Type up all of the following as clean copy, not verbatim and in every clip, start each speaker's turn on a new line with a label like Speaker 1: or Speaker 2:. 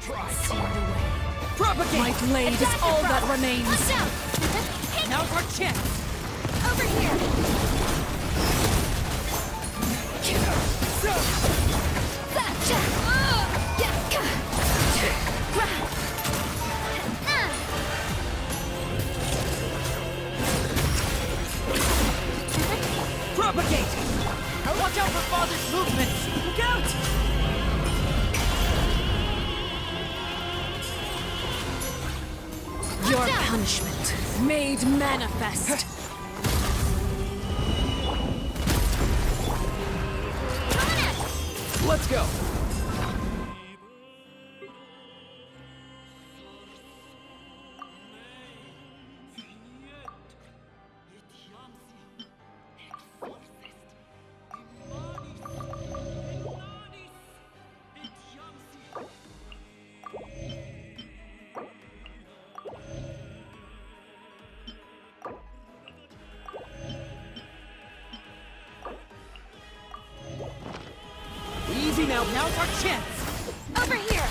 Speaker 1: Sealed away.
Speaker 2: Propagate!
Speaker 1: My blade is all that remains.
Speaker 3: Watch out!
Speaker 2: Now's our chance!
Speaker 3: Over here!
Speaker 2: Propagate! Watch out for Father's movements! Look out!
Speaker 1: Your punishment made manifest.
Speaker 2: Let's go! Easy now, now's our chance!
Speaker 3: Over here!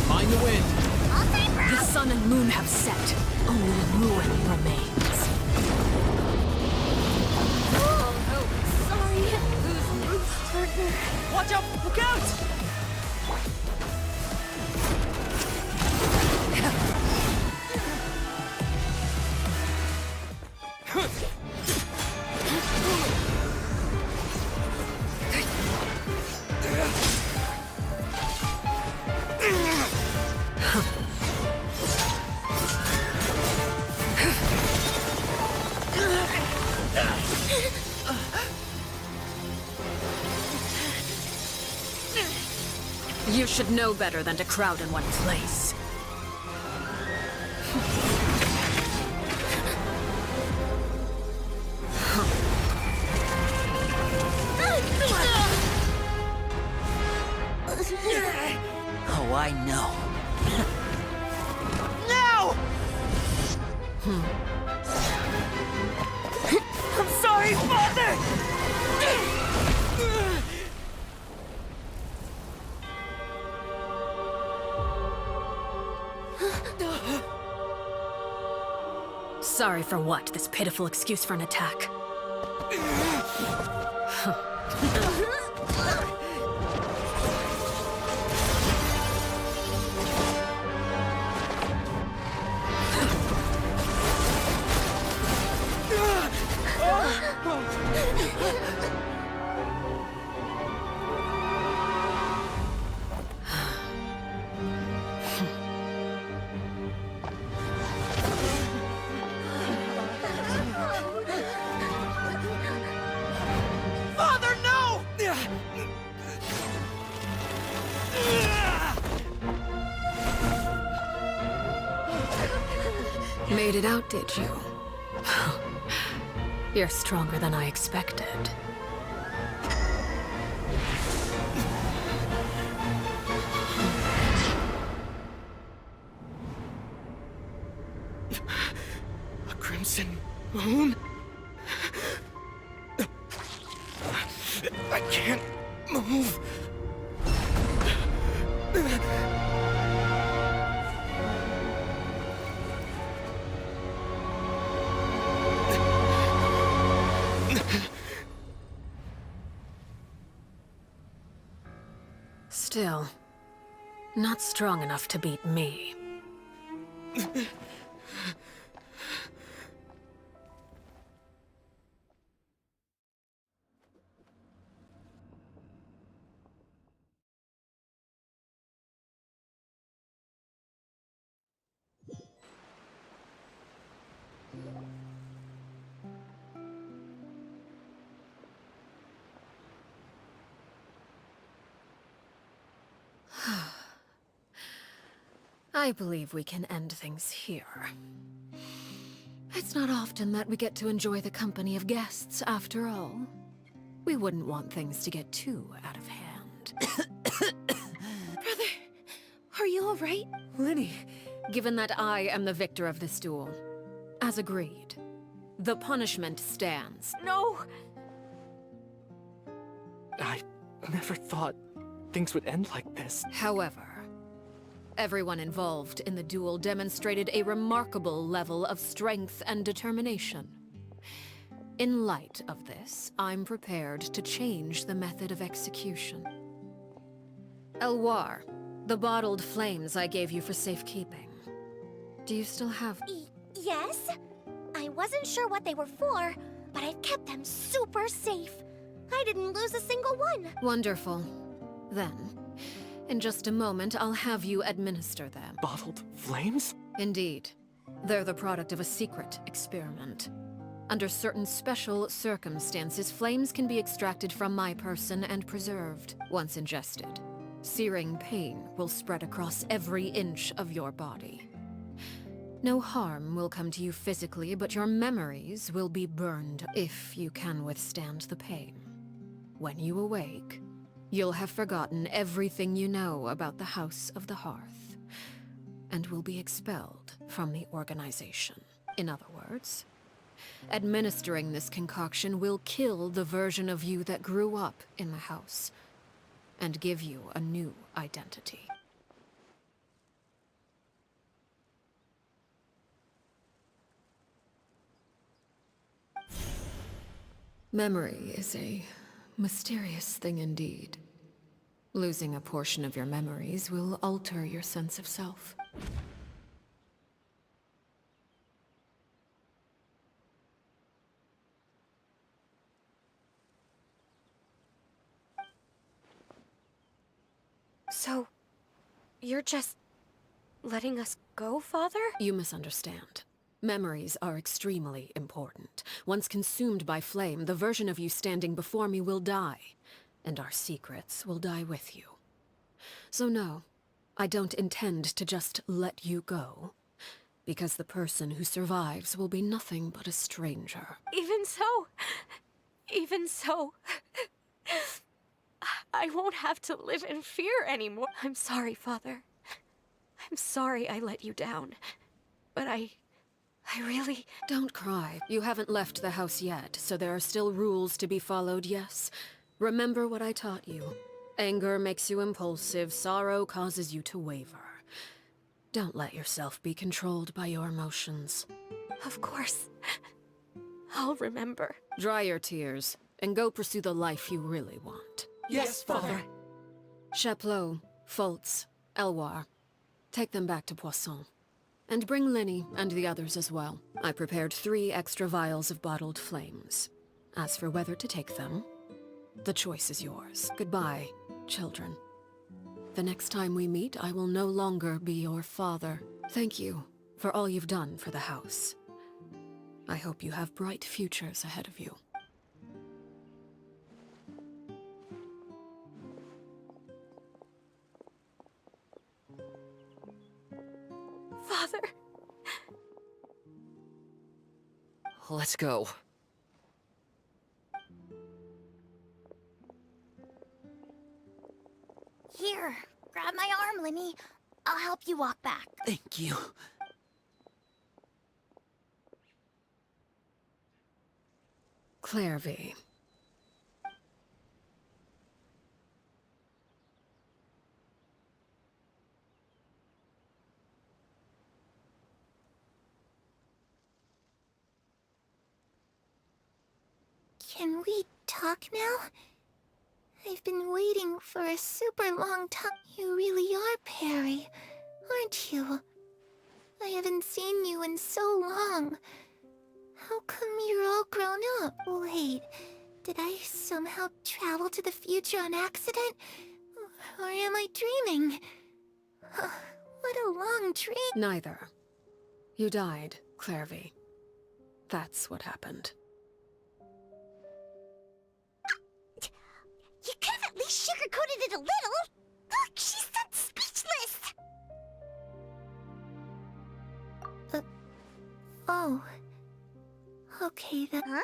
Speaker 2: Mind the wind!
Speaker 3: I'll take her
Speaker 1: The
Speaker 3: out!
Speaker 1: sun and moon have set. Only ruin remains.
Speaker 3: Oh, sorry. Who's next, partner?
Speaker 2: Watch out! Look out!
Speaker 1: You should know better than to crowd in one place.
Speaker 2: Oh, I know. Now! I'm sorry, Father!
Speaker 1: Sorry for what? This pitiful excuse for an attack.
Speaker 2: Father, no!
Speaker 1: Made it out, did you? You're stronger than I expected.
Speaker 2: A crimson moon? I can't move.
Speaker 1: Still, not strong enough to beat me. I believe we can end things here. It's not often that we get to enjoy the company of guests, after all. We wouldn't want things to get too out of hand.
Speaker 3: Brother, are you all right?
Speaker 1: Lenny, given that I am the victor of this duel, as agreed, the punishment stands.
Speaker 3: No,
Speaker 4: I never thought things would end like this.
Speaker 1: However, everyone involved in the duel demonstrated a remarkable level of strength and determination. In light of this, I'm prepared to change the method of execution. Elwar, the bottled flames I gave you for safekeeping. Do you still have...
Speaker 3: Yes? I wasn't sure what they were for, but I've kept them super safe. I didn't lose a single one.
Speaker 1: Wonderful. Then, in just a moment, I'll have you administer them.
Speaker 4: Bottled flames?
Speaker 1: Indeed. They're the product of a secret experiment. Under certain special circumstances, flames can be extracted from my person and preserved. Once ingested, searing pain will spread across every inch of your body. No harm will come to you physically, but your memories will be burned if you can withstand the pain. When you awake, you'll have forgotten everything you know about the House of the Hearth, and will be expelled from the organization. In other words, administering this concoction will kill the version of you that grew up in the house, and give you a new identity. Memory is a mysterious thing indeed. Losing a portion of your memories will alter your sense of self.
Speaker 3: So, you're just letting us go, Father?
Speaker 1: You misunderstand. Memories are extremely important. Once consumed by flame, the version of you standing before me will die, and our secrets will die with you. So no, I don't intend to just let you go, because the person who survives will be nothing but a stranger.
Speaker 3: Even so, I won't have to live in fear anymore. I'm sorry, Father. I'm sorry I let you down. But I really...
Speaker 1: Don't cry. You haven't left the house yet, so there are still rules to be followed, yes? Remember what I taught you. Anger makes you impulsive, sorrow causes you to waver. Don't let yourself be controlled by your emotions.
Speaker 3: Of course. I'll remember.
Speaker 1: Dry your tears, and go pursue the life you really want.
Speaker 4: Yes, Father.
Speaker 1: Chaplot, Foltz, Elwar, take them back to Poisson. And bring Linny and the others as well. I prepared 3 extra vials of bottled flames. As for whether to take them, the choice is yours. Goodbye, children. The next time we meet, I will no longer be your father. Thank you for all you've done for the house. I hope you have bright futures ahead of you.
Speaker 3: Father.
Speaker 2: Let's go.
Speaker 3: Here, grab my arm, Linny. I'll help you walk back.
Speaker 2: Thank you.
Speaker 1: Clairvy.
Speaker 3: Can we talk now? I've been waiting for a super long time. You really are Perry, aren't you? I haven't seen you in so long. How come you're all grown up? Wait, did I somehow travel to the future on accident? Or am I dreaming? What a long dream.
Speaker 1: Neither. You died, Clairvy. That's what happened.
Speaker 3: You could have at least sugarcoated it a little. Look, she's so speechless. Oh. Okay, then. Huh?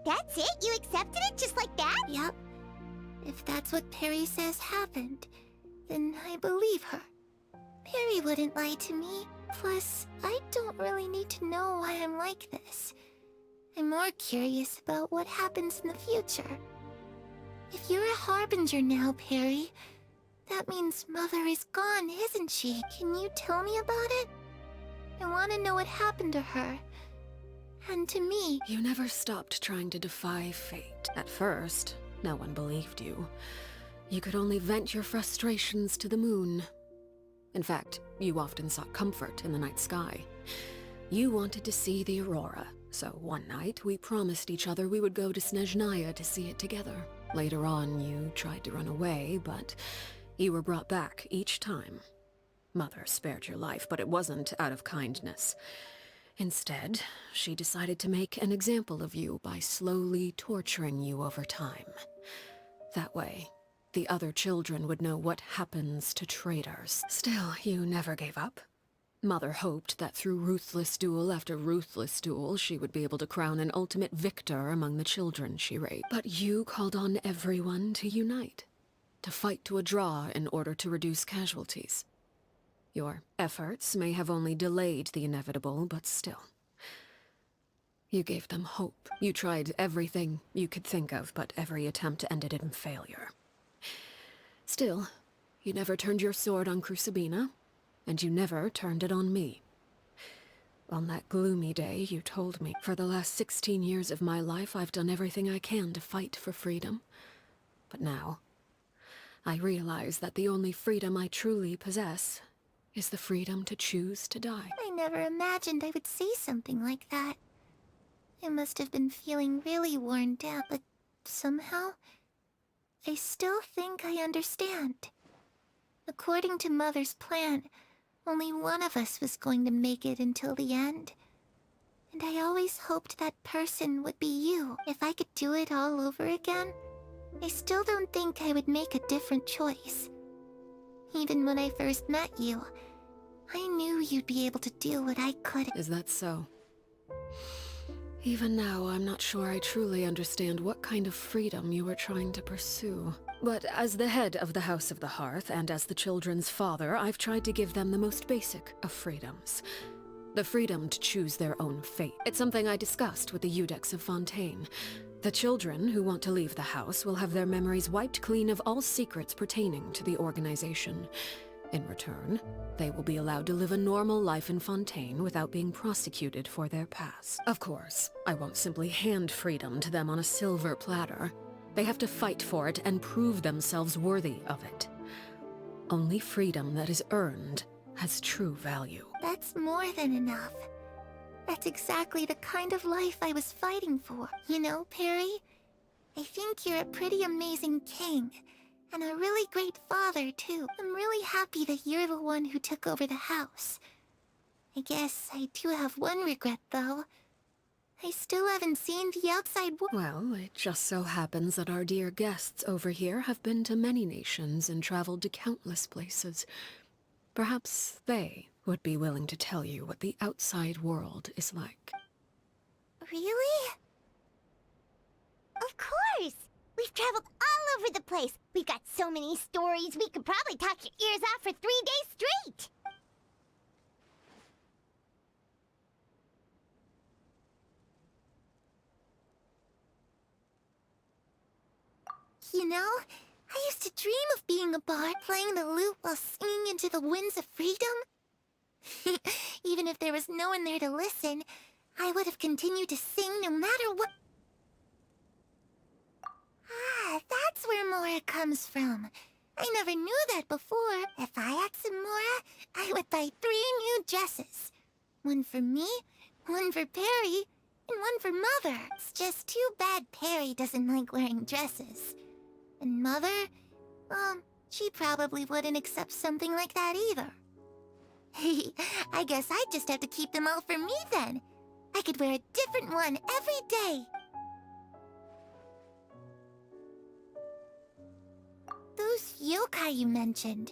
Speaker 3: That's it? You accepted it just like that? Yep. If that's what Perry says happened, then I believe her. Perry wouldn't lie to me. Plus, I don't really need to know why I'm like this. I'm more curious about what happens in the future. If you're a harbinger now, Perry, that means Mother is gone, isn't she? Can you tell me about it? I want to know what happened to her. And to me.
Speaker 1: You never stopped trying to defy fate. At first, no one believed you. You could only vent your frustrations to the moon. In fact, you often sought comfort in the night sky. You wanted to see the aurora, so one night we promised each other we would go to Snezhnaya to see it together. Later on, you tried to run away, but you were brought back each time. Mother spared your life, but it wasn't out of kindness. Instead, she decided to make an example of you by slowly torturing you over time. That way, the other children would know what happens to traitors. Still, you never gave up. Mother hoped that through ruthless duel after ruthless duel, she would be able to crown an ultimate victor among the children she raised. But you called on everyone to unite, to fight to a draw in order to reduce casualties. Your efforts may have only delayed the inevitable, but still. You gave them hope. You tried everything you could think of, but every attempt ended in failure. Still, you never turned your sword on Crucibina, and you never turned it on me. On that gloomy day, you told me, for the last 16 years of my life, I've done everything I can to fight for freedom. But now, I realize that the only freedom I truly possess is the freedom to choose to die.
Speaker 3: I never imagined I would say something like that. I must have been feeling really worn down, but somehow, I still think I understand. According to Mother's plan, only one of us was going to make it until the end. And I always hoped that person would be you. If I could do it all over again, I still don't think I would make a different choice. Even when I first met you, I knew you'd be able to do what I couldn't.
Speaker 1: Is that so? Even now, I'm not sure I truly understand what kind of freedom you were trying to pursue. But as the head of the House of the Hearth, and as the children's father, I've tried to give them the most basic of freedoms. The freedom to choose their own fate. It's something I discussed with the Eudex of Fontaine. The children who want to leave the house will have their memories wiped clean of all secrets pertaining to the organization. In return, they will be allowed to live a normal life in Fontaine without being prosecuted for their past. Of course, I won't simply hand freedom to them on a silver platter. They have to fight for it and prove themselves worthy of it. Only freedom that is earned has true value.
Speaker 3: That's more than enough. That's exactly the kind of life I was fighting for. You know, Perry, I think you're a pretty amazing king. And a really great father, too. I'm really happy that you're the one who took over the house. I guess I do have one regret, though. I still haven't seen the outside world.
Speaker 1: Well, it just so happens that our dear guests over here have been to many nations and traveled to countless places. Perhaps they would be willing to tell you what the outside world is like.
Speaker 3: Really?
Speaker 5: Of course! We've traveled all over the place. We've got so many stories, we could probably talk your ears off for 3 days straight.
Speaker 3: You know, I used to dream of being a bard, playing the lute while singing into the winds of freedom. Even if there was no one there to listen, I would have continued to sing no matter what. Ah, that's where Mora comes from. I never knew that before. If I had some Mora, I would buy 3 new dresses. One for me, one for Perry, and one for Mother. It's just too bad Perry doesn't like wearing dresses. And Mother, well, she probably wouldn't accept something like that either. I guess I'd just have to keep them all for me then. I could wear a different one every day. Those yokai you mentioned,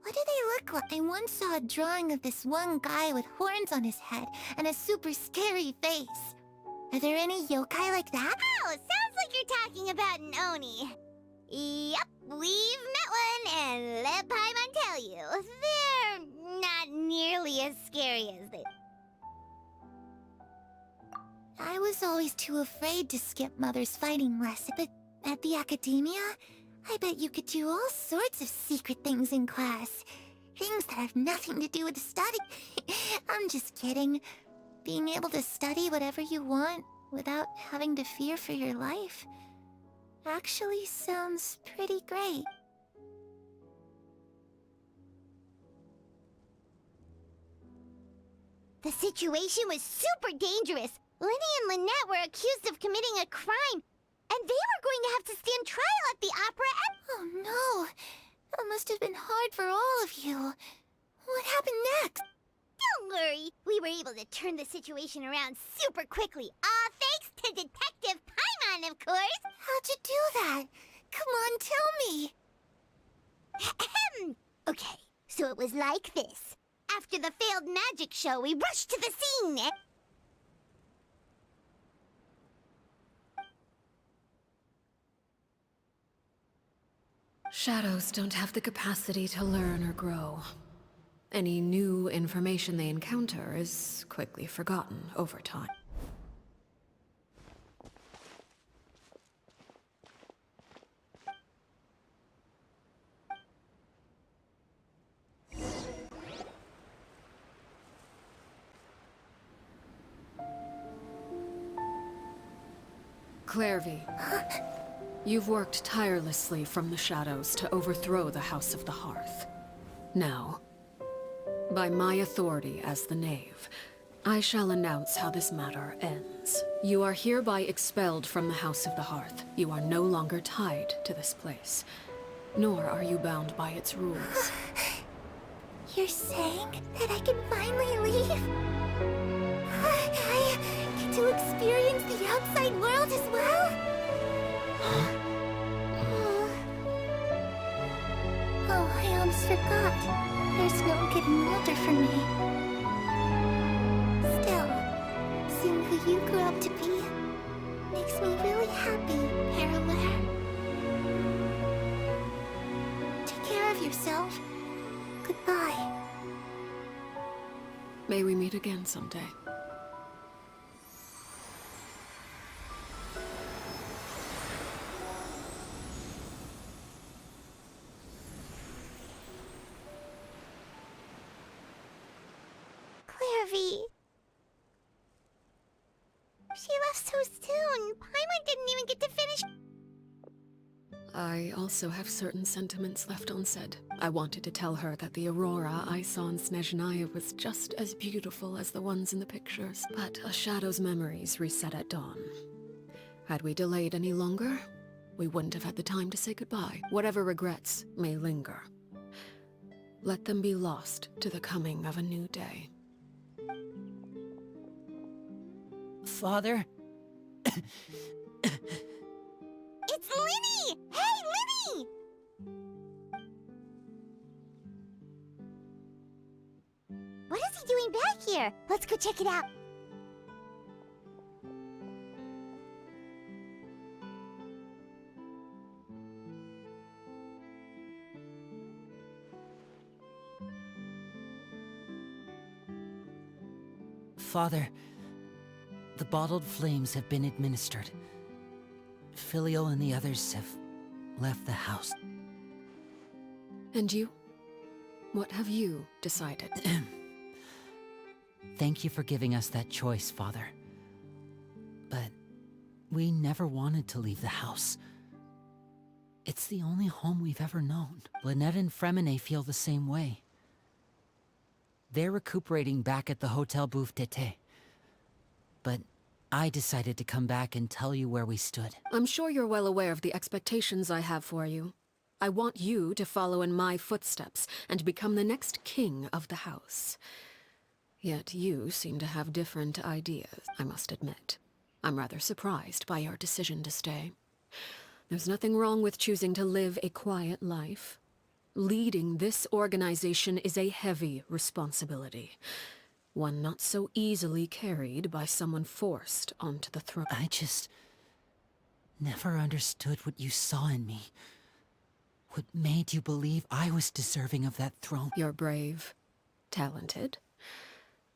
Speaker 3: what do they look like? I once saw a drawing of this one guy with horns on his head and a super scary face. Are there any yokai like that?
Speaker 5: Oh, sounds like you're talking about an Oni. Yep, we've met one, and let Paimon tell you, they're not nearly as scary as they...
Speaker 3: I was always too afraid to skip Mother's fighting lesson, but At the academia, I bet you could do all sorts of secret things in class. Things that have nothing to do with study. I'm just kidding. Being able to study whatever you want without having to fear for your life actually sounds pretty great.
Speaker 5: The situation was super dangerous. Lenny and Lynette were accused of committing a crime, and they were going to have to stand trial at the opera and—
Speaker 3: Oh no! That must have been hard for all of you. What happened next?
Speaker 5: Don't worry, we were able to turn the situation around super quickly. All thanks to Detective Paimon, of course.
Speaker 3: How'd you do that? Come on, tell me.
Speaker 5: Ahem. Okay, so it was like this. After the failed magic show, we rushed to the scene.
Speaker 1: Shadows don't have the capacity to learn or grow. Any new information they encounter is quickly forgotten over time. Clairvy, you've worked tirelessly from the shadows to overthrow the House of the Hearth. Now, by my authority as the Knave, I shall announce how this matter ends. You are hereby expelled from the House of the Hearth. You are no longer tied to this place, nor are you bound by its rules.
Speaker 3: You're saying that I can finally leave? I get to experience the outside world as well? Oh, I almost forgot. There's no getting older for me. Still, seeing who you grew up to be makes me really happy, Parallel. Take care of yourself. Goodbye.
Speaker 1: May we meet again someday.
Speaker 5: Clairvy. She left so soon. Paimon didn't even get to finish.
Speaker 1: I also have certain sentiments left unsaid. I wanted to tell her that the aurora I saw in Snezhnaya was just as beautiful as the ones in the pictures, but a shadow's memories reset at dawn. Had we delayed any longer, we wouldn't have had the time to say goodbye. Whatever regrets may linger, let them be lost to the coming of a new day.
Speaker 2: Father?
Speaker 5: It's Linny! Hey, Linny! What is he doing back here? Let's go check it out.
Speaker 2: Father, the bottled flames have been administered. Filio and the others have left the house.
Speaker 1: And you? What have you decided?
Speaker 2: Thank you for giving us that choice, Father. But we never wanted to leave the house. It's the only home we've ever known. Lynette and Fremine feel the same way. They're recuperating back at the Hotel Bouffe d'été. But I decided to come back and tell you where we stood.
Speaker 1: I'm sure you're well aware of the expectations I have for you. I want you to follow in my footsteps and become the next king of the house. Yet you seem to have different ideas, I must admit. I'm rather surprised by your decision to stay. There's nothing wrong with choosing to live a quiet life. Leading this organization is a heavy responsibility. One not so easily carried by someone forced onto the throne.
Speaker 2: I just never understood what you saw in me. What made you believe I was deserving of that throne?
Speaker 1: You're brave, talented,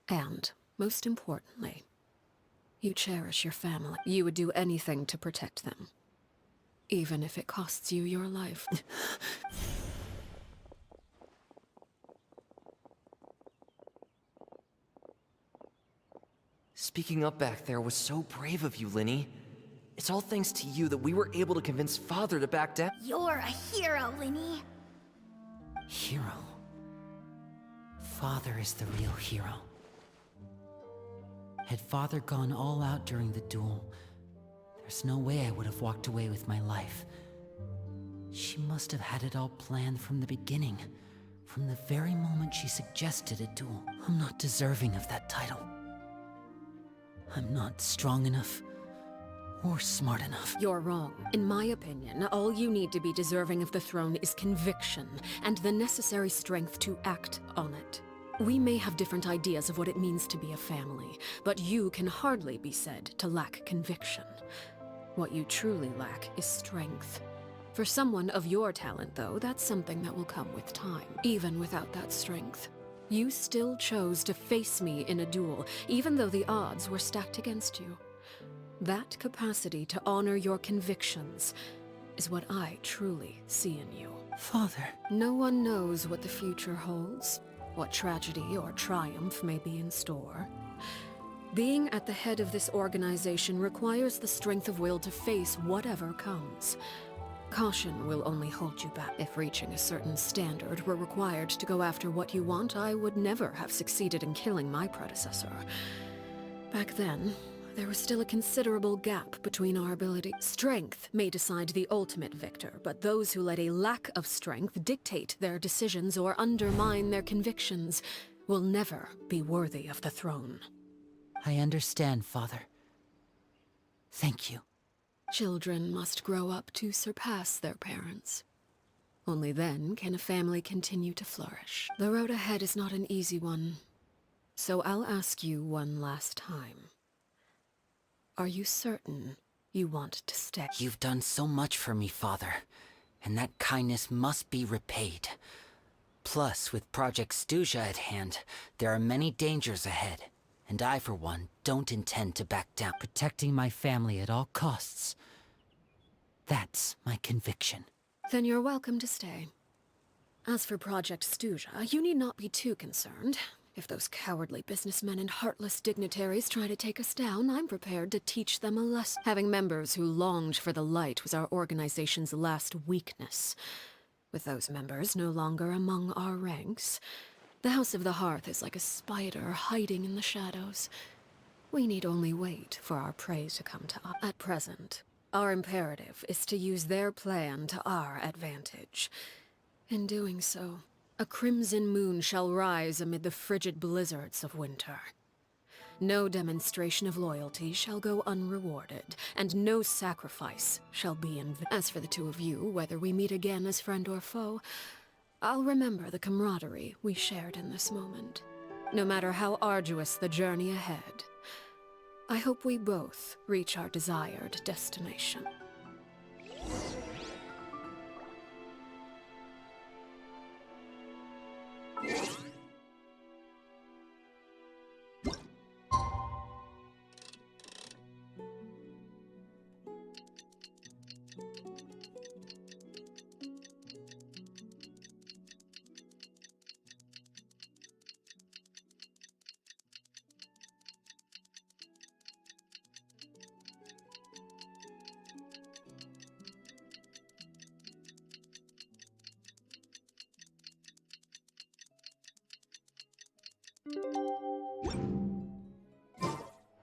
Speaker 1: and, most importantly, you cherish your family. You would do anything to protect them. even if it costs you your life.
Speaker 6: Speaking up back there was so brave of you, Linny. It's all thanks to you that we were able to convince Father to back down.
Speaker 5: You're a hero, Linny.
Speaker 2: Hero. Father is the real hero. Had Father gone all out during the duel, there's no way I would have walked away with my life. She must have had it all planned from the beginning, from the very moment she suggested a duel. I'm not deserving of that title. I'm not strong enough or smart enough.
Speaker 1: You're wrong. In my opinion, all you need to be deserving of the throne is conviction and the necessary strength to act on it. We may have different ideas of what it means to be a family, but you can hardly be said to lack conviction. What you truly lack is strength. For someone of your talent, though, that's something that will come with time. Even without that strength, you still chose to face me in a duel, even though the odds were stacked against you. That capacity to honor your convictions is what I truly see in you.
Speaker 2: Father.
Speaker 1: No one knows what the future holds, what tragedy or triumph may be in store. Being at the head of this organization requires the strength of will to face whatever comes. Caution will only hold you back. If reaching a certain standard were required to go after what you want, I would never have succeeded in killing my predecessor. Back then, there was still a considerable gap between our ability. Strength may decide the ultimate victor, but those who let a lack of strength dictate their decisions or undermine their convictions will never be worthy of the throne.
Speaker 2: I understand, Father. Thank you.
Speaker 1: Children must grow up to surpass their parents. Only then can a family continue to flourish. The road ahead is not an easy one, so I'll ask you one last time. Are you certain you want to stay?
Speaker 2: You've done so much for me, Father, and that kindness must be repaid. Plus, with Project Stuja at hand, there are many dangers ahead, and I, for one, don't intend to back down. Protecting my family at all costs. That's my conviction.
Speaker 1: Then you're welcome to stay. As for Project Stuja, you need not be too concerned. If those cowardly businessmen and heartless dignitaries try to take us down, I'm prepared to teach them a lesson. Having members who longed for the light was our organization's last weakness. With those members no longer among our ranks, the House of the Hearth is like a spider hiding in the shadows. We need only wait for our prey to come to us. At present, our imperative is to use their plan to our advantage. In doing so, a crimson moon shall rise amid the frigid blizzards of winter. No demonstration of loyalty shall go unrewarded, and no sacrifice shall be in vain. As for the two of you, whether we meet again as friend or foe, I'll remember the camaraderie we shared in this moment. No matter how arduous the journey ahead, I hope we both reach our desired destination.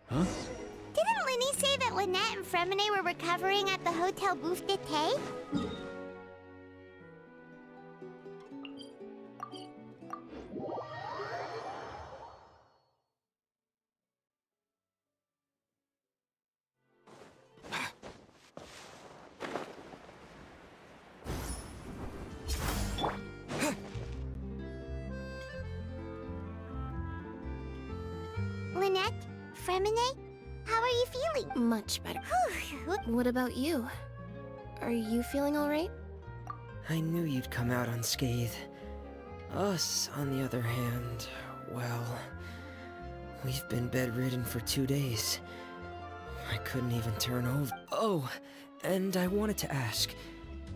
Speaker 4: Huh?
Speaker 5: Didn't Linny say that Lynette and Fremine were recovering at the Hotel Bouffe d'été? Lynette? Fremine? How are you feeling?
Speaker 3: Much better.
Speaker 5: Whew.
Speaker 3: What about you? Are you feeling alright?
Speaker 7: I knew you'd come out unscathed. Us, on the other hand, well, we've been bedridden for 2 days. I couldn't even turn over. Oh, And I wanted to ask,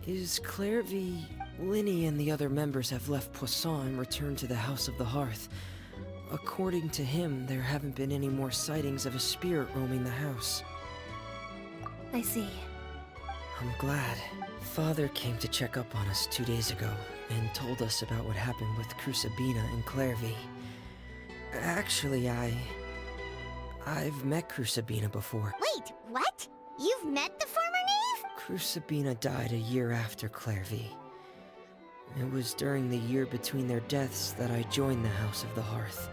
Speaker 7: is Clairvy... Linny and the other members have left Poisson and returned to the House of the Hearth. According to him, there haven't been any more sightings of a spirit roaming the house.
Speaker 3: I see.
Speaker 7: I'm glad. Father came to check up on us 2 days ago and told us about what happened with Crucibina and Clairvy. Actually, I've met Crucibina before.
Speaker 5: Wait, what? You've met the former knave?
Speaker 7: Crucibina died a year after Clairvy. It was during the year between their deaths that I joined the House of the Hearth.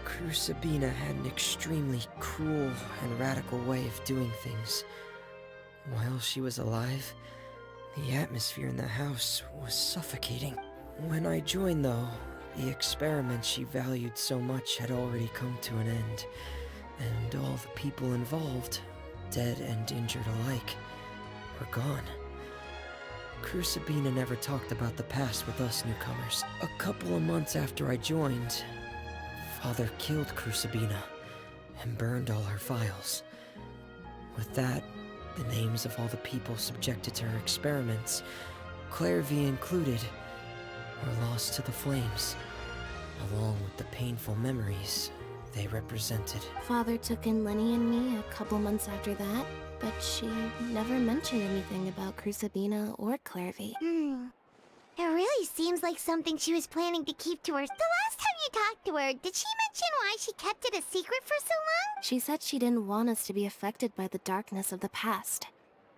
Speaker 7: Crucibina had an extremely cruel and radical way of doing things. While she was alive, the atmosphere in the house was suffocating. When I joined, though, the experiment she valued so much had already come to an end, and all the people involved, dead and injured alike, were gone. Crucibina never talked about the past with us newcomers. A couple of months after I joined, Father killed Crucibina and burned all her files. With that, the names of all the people subjected to her experiments, Clairvy included, were lost to the flames, along with the painful memories they represented.
Speaker 3: Father took in Lenny and me a couple months after that, but she never mentioned anything about Crucibina or Clairvy.
Speaker 5: It really seems like something she was planning to keep to her. The last time you talked to her, did she mention why she kept it a secret for so long?
Speaker 3: She said she didn't want us to be affected by the darkness of the past.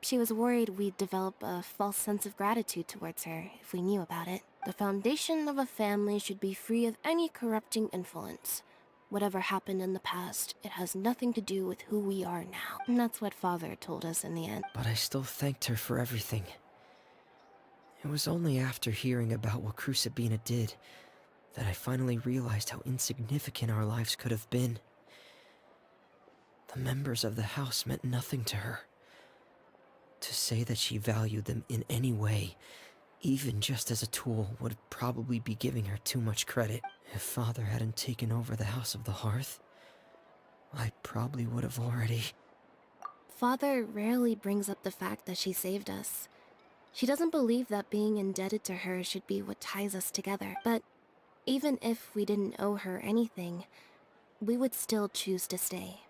Speaker 3: She was worried we'd develop a false sense of gratitude towards her if we knew about it. The foundation of a family should be free of any corrupting influence. Whatever happened in the past, it has nothing to do with who we are now. And that's what Father told us in the end.
Speaker 7: But I still thanked her for everything. It was only after hearing about what Crucibina did that I finally realized how insignificant our lives could have been. The members of the house meant nothing to her. To say that she valued them in any way, even just as a tool, would probably be giving her too much credit. If Father hadn't taken over the House of the Hearth, I probably would have already...
Speaker 3: Father rarely brings up the fact that she saved us. She doesn't believe that being indebted to her should be what ties us together. But even if we didn't owe her anything, we would still choose to stay.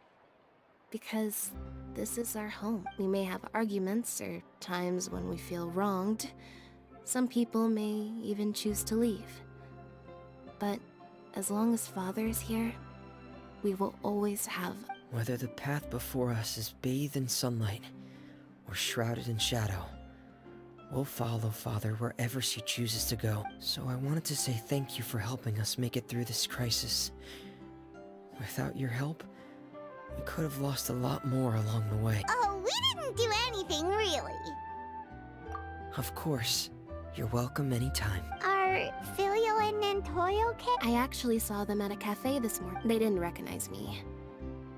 Speaker 3: Because this is our home. We may have arguments or times when we feel wronged. Some people may even choose to leave. But as long as Father is here, we will always have...
Speaker 7: Whether the path before us is bathed in sunlight or shrouded in shadow, we'll follow Father wherever she chooses to go. So I wanted to say thank you for helping us make it through this crisis. Without your help, we could have lost a lot more along the way.
Speaker 5: Oh, we didn't do anything, really.
Speaker 7: Of course. You're welcome anytime.
Speaker 5: Are Filial and Nantoy okay?
Speaker 3: I actually saw them at a cafe this morning. They didn't recognize me.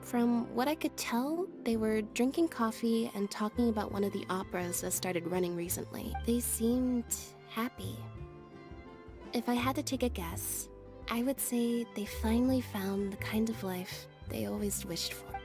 Speaker 3: From what I could tell, they were drinking coffee and talking about one of the operas that started running recently. They seemed happy. If I had to take a guess, I would say they finally found the kind of life they always wished for.